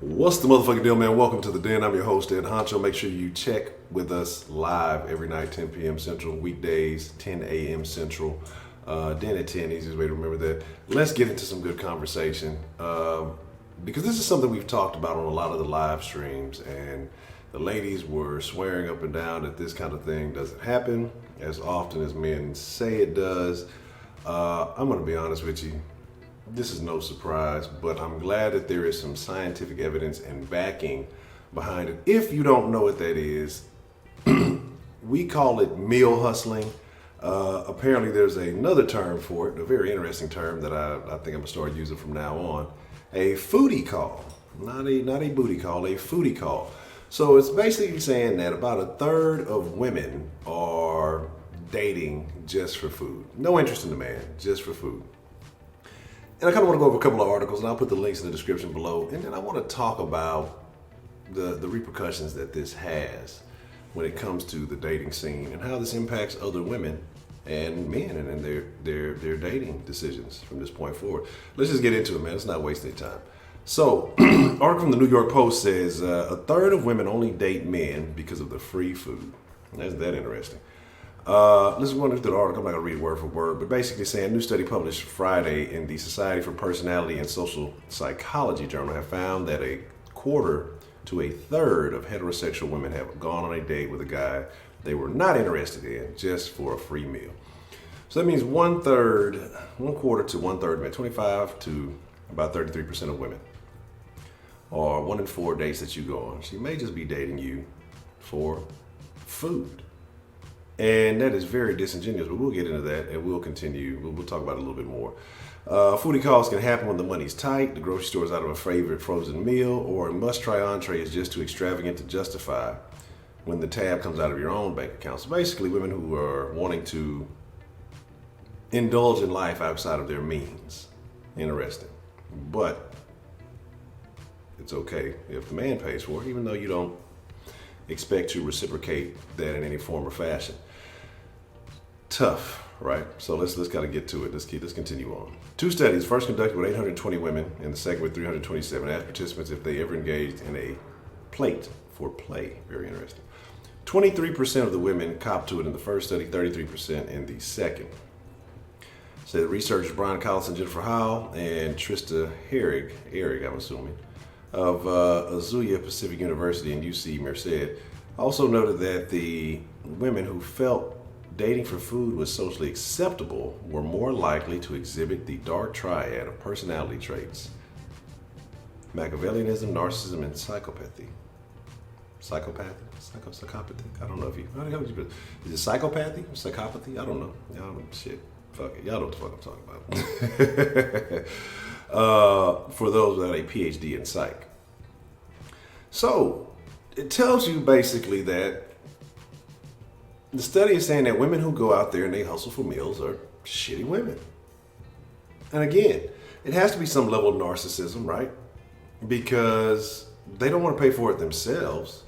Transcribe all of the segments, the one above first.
What's the motherfucking deal, man? Welcome to the den. I'm your host, Ed Honcho. Make sure you check with us live every night, 10 p.m. Central, weekdays, 10 a.m. Central. Den at 10, easiest way to remember that. Let's get into some good conversation because this is something we've talked about on a lot of the live streams, and the ladies were swearing up and down that this kind of thing doesn't happen as often as men say it does. I'm going to be honest with you. This is no surprise, but I'm glad that there is some scientific evidence and backing behind it. If you don't know what that is, we call it meal hustling. Apparently there's another term for it, a very interesting term that I think I'm gonna start using from now on. A foodie call, not a booty call, a foodie call. So it's basically saying that about a third of women are dating just for food. No interest in the man, just for food. And I kind of want to go over a couple of articles, and I'll put the links in the description below. And then I want to talk about the repercussions that this has when it comes to the dating scene and how this impacts other women and men and their dating decisions from this point forward. Let's just get into it, man. Let's not waste any time. So, article from the New York Post says a third of women only date men because of the free food. Isn't that interesting? Let's go into the article. I'm not going to read word for word, but basically saying a new study published Friday in the Society for Personality and Social Psychology journal have found that a quarter to a third of heterosexual women have gone on a date with a guy they were not interested in just for a free meal. So that means one quarter to one third men, 25 to about 33% of women, or 1 in 4 dates that you go on, she may just be dating you for food. And that is very disingenuous, but we'll get into that and we'll continue. We'll talk about it a little bit more. Foodie calls can happen when the money's tight, the grocery store is out of a favorite frozen meal, or a must-try entree is just too extravagant to justify when the tab comes out of your own bank account. So basically, women who are wanting to indulge in life outside of their means. Interesting. But it's okay if the man pays for it, even though you don't expect to reciprocate that in any form or fashion. Tough, right? So let's kind of get to it. Let's continue on. 2 studies, first conducted with 820 women and the second with 327, asked participants if they ever engaged in a plate for play. Very interesting. 23% of the women copped to it in the first study, 33% in the second. So the researchers Brian Collison, Jennifer Howell, and Trista Herrig, I'm assuming, of Azusa Pacific University and UC Merced, also noted that the women who felt dating for food was socially acceptable were more likely to exhibit the dark triad of personality traits: Machiavellianism, narcissism, and psychopathy. Psychopathy? I don't know if you... Is it psychopathy? Psychopathy? I don't know. Y'all, shit. Fuck it. Y'all know what the fuck I'm talking about. For those without a PhD in psych. So, it tells you basically that the study is saying that women who go out there and they hustle for meals are shitty women. And again, it has to be some level of narcissism, right? Because they don't want to pay for it themselves.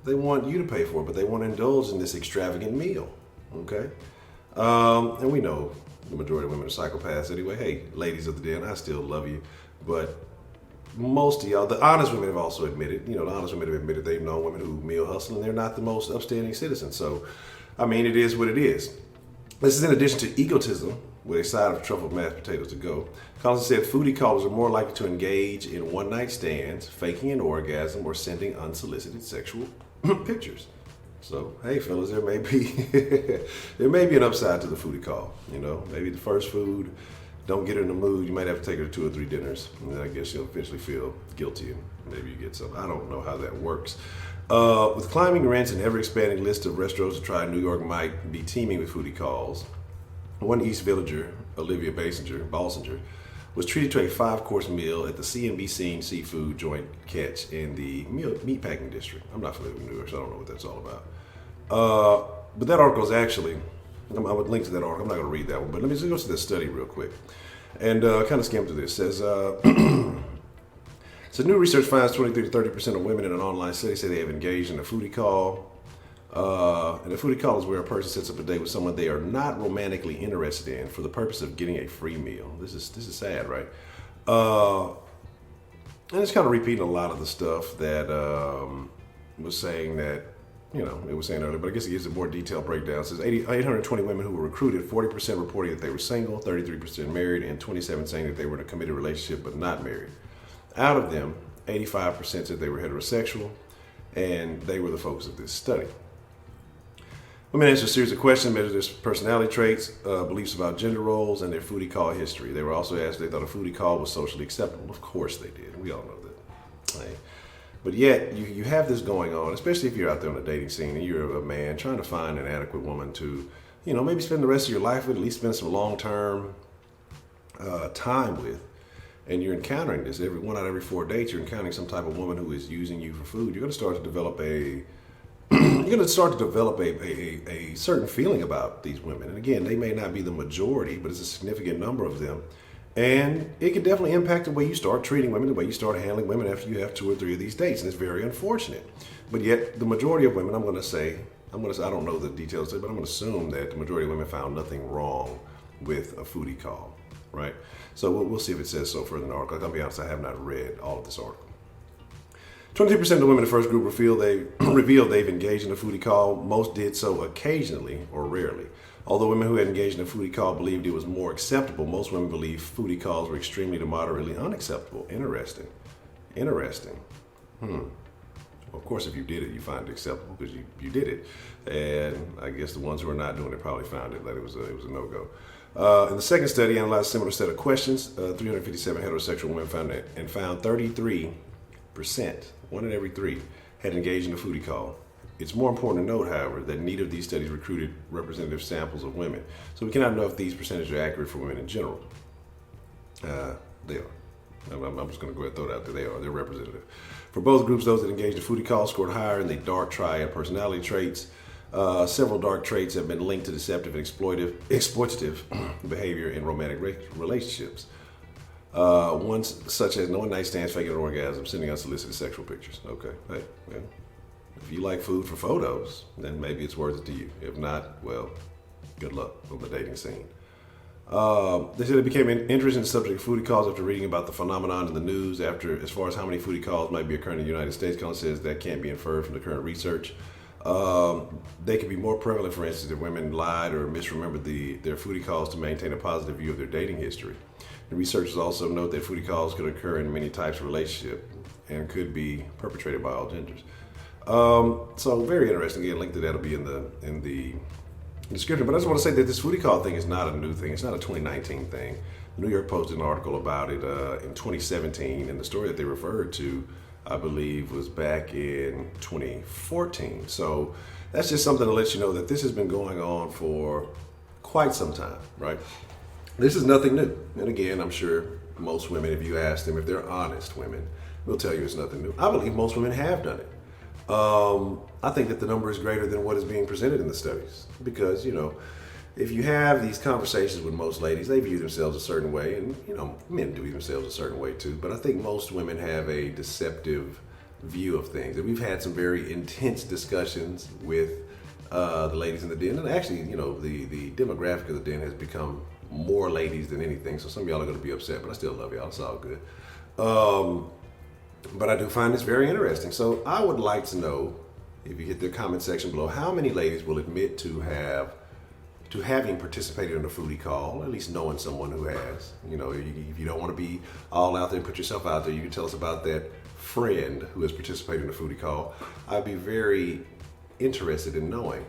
They want you to pay for it, but they want to indulge in this extravagant meal, okay? And we know the majority of women are psychopaths anyway. Hey, ladies of the den, I still love you, but most of y'all, the honest women have also admitted, the honest women have admitted they've known women who meal hustle and they're not the most upstanding citizens. So, I mean, it is what it is. This is in addition to egotism, with a side of truffled mashed potatoes to go. Collins said foodie callers are more likely to engage in one-night stands, faking an orgasm, or sending unsolicited sexual pictures. So, hey, fellas, there may be an upside to the foodie call. Maybe the first food, don't get her in the mood. You might have to take her to 2 or 3 dinners, and then I guess you'll eventually feel guilty, and maybe you get some. I don't know how that works. With climbing rents and ever-expanding list of restaurants to try, New York might be teeming with foodie calls. One East Villager, Olivia Balsinger, was treated to a 5-course meal at the C Scene seafood joint catch in the meatpacking district. I'm not familiar with New York, so I don't know what that's all about. But that article is actually, I would link to that article. I'm not going to read that one, but let me just go to this study real quick and kind of skim through this. It says, so new research finds 23 to 30% of women in an online study say they have engaged in a foodie call. And a foodie call is where a person sets up a date with someone they are not romantically interested in for the purpose of getting a free meal. This is sad, right? And it's kind of repeating a lot of the stuff that was saying that, it was saying earlier, but I guess it gives a more detailed breakdown. It says 820 women who were recruited, 40% reporting that they were single, 33% married, and 27% saying that they were in a committed relationship but not married. Out of them, 85% said they were heterosexual, and they were the focus of this study. Women answered a series of questions, measured their personality traits, beliefs about gender roles, and their foodie call history. They were also asked if they thought a foodie call was socially acceptable. Of course they did. We all know that. Right? But yet, you have this going on, especially if you're out there on the dating scene and you're a man trying to find an adequate woman to, maybe spend the rest of your life with, at least spend some long-term time with. And you're encountering this. One out of every 4 dates, you're encountering some type of woman who is using you for food. You're going to start to develop a certain feeling about these women. And again, they may not be the majority, but it's a significant number of them. And it can definitely impact the way you start treating women, the way you start handling women after you have 2 or 3 of these dates. And it's very unfortunate. But yet, the majority of women, I don't know the details, but I'm going to assume that the majority of women found nothing wrong with a foodie call, right? So we'll see if it says so further in the article. I'll be honest, I have not read all of this article. 22% of the women in the first group revealed they've engaged in a foodie call. Most did so occasionally or rarely. Although women who had engaged in a foodie call believed it was more acceptable, most women believe foodie calls were extremely to moderately unacceptable. Interesting. Of course, if you did it, you find it acceptable because you did it. And I guess the ones who are not doing it probably found it that it was a no-go. In the second study, analyzed a similar set of questions. 357 heterosexual women found 33%, 1 in every 3, had engaged in a foodie call. It's more important to note, however, that neither of these studies recruited representative samples of women. So we cannot know if these percentages are accurate for women in general. They are. I'm just going to go ahead and throw it out there. They're representative. For both groups, those that engaged in foodie calls scored higher in the dark triad personality traits. Several dark traits have been linked to deceptive and exploitative behavior in romantic relationships. Ones such as no night stands, faking an orgasm, sending unsolicited sexual pictures. Okay, hey, well, if you like food for photos, then maybe it's worth it to you. If not, well, good luck on the dating scene. They said it became interested in the subject of foodie calls after reading about the phenomenon in the news. As far as how many foodie calls might be occurring in the United States, Collins says that can't be inferred from the current research. They could be more prevalent, for instance, if women lied or misremembered their foodie calls to maintain a positive view of their dating history. The researchers also note that foodie calls could occur in many types of relationship and could be perpetrated by all genders. So very interesting. Again, link to that will be in the description. But I just want to say that this foodie call thing is not a new thing. It's not a 2019 thing. The New York Post did an article about it in 2017, and the story that they referred to, I believe, was back in 2014. So that's just something to let you know that this has been going on for quite some time, right? This is nothing new. And again, I'm sure most women, if you ask them, if they're honest women, will tell you it's nothing new. I believe most women have done it. I think that the number is greater than what is being presented in the studies because, if you have these conversations with most ladies, they view themselves a certain way, and men do view themselves a certain way too. But I think most women have a deceptive view of things, and we've had some very intense discussions with the ladies in the den. And actually, the demographic of the den has become more ladies than anything. So some of y'all are going to be upset, but I still love y'all. It's all good. But I do find this very interesting. So I would like to know, if you hit the comment section below, how many ladies will admit to having participated in a foodie call, at least knowing someone who has. If you don't want to be all out there and put yourself out there, you can tell us about that friend who has participated in a foodie call. I'd be very interested in knowing.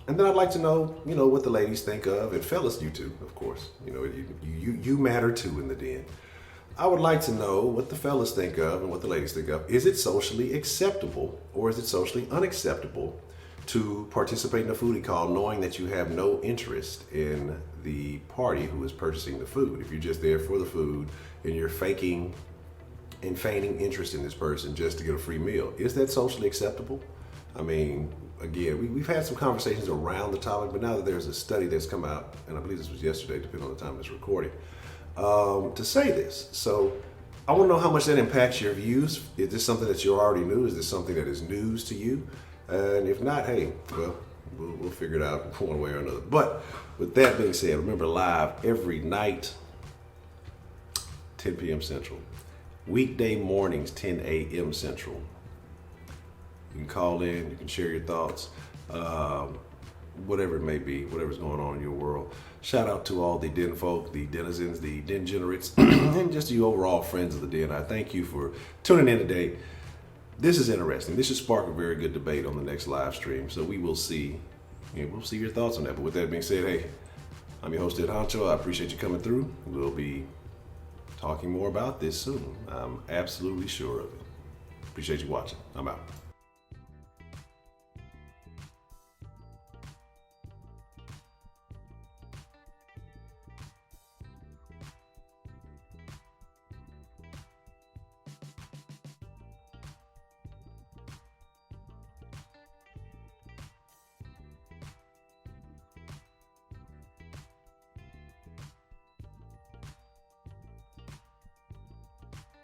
And then I'd like to know, what the ladies think of, and fellas, you too, of course. You matter too in the den. I would like to know what the fellas think of and what the ladies think of. Is it socially acceptable or is it socially unacceptable to participate in a foodie call knowing that you have no interest in the party who is purchasing the food? If you're just there for the food and you're faking and feigning interest in this person just to get a free meal, is that socially acceptable? I mean, again, we've had some conversations around the topic, but now that there's a study that's come out, and I believe this was yesterday, depending on the time of this recording, to say this. So I want to know how much that impacts your views. Is this something that you already knew? Is this something that is news to you? And if not, hey, well, we'll figure it out one way or another. But with that being said, remember, live every night, 10 p.m. Central, weekday mornings, 10 a.m. Central. You can call in, you can share your thoughts, whatever it may be, whatever's going on in your world. Shout out to all the den folk, the denizens, the den generates, and just you overall friends of the den. I thank you for tuning in today. This is interesting. This should spark a very good debate on the next live stream. So we will see, we'll see your thoughts on that. But with that being said, hey, I'm your host, Ed Honcho. I appreciate you coming through. We'll be talking more about this soon. I'm absolutely sure of it. Appreciate you watching. I'm out.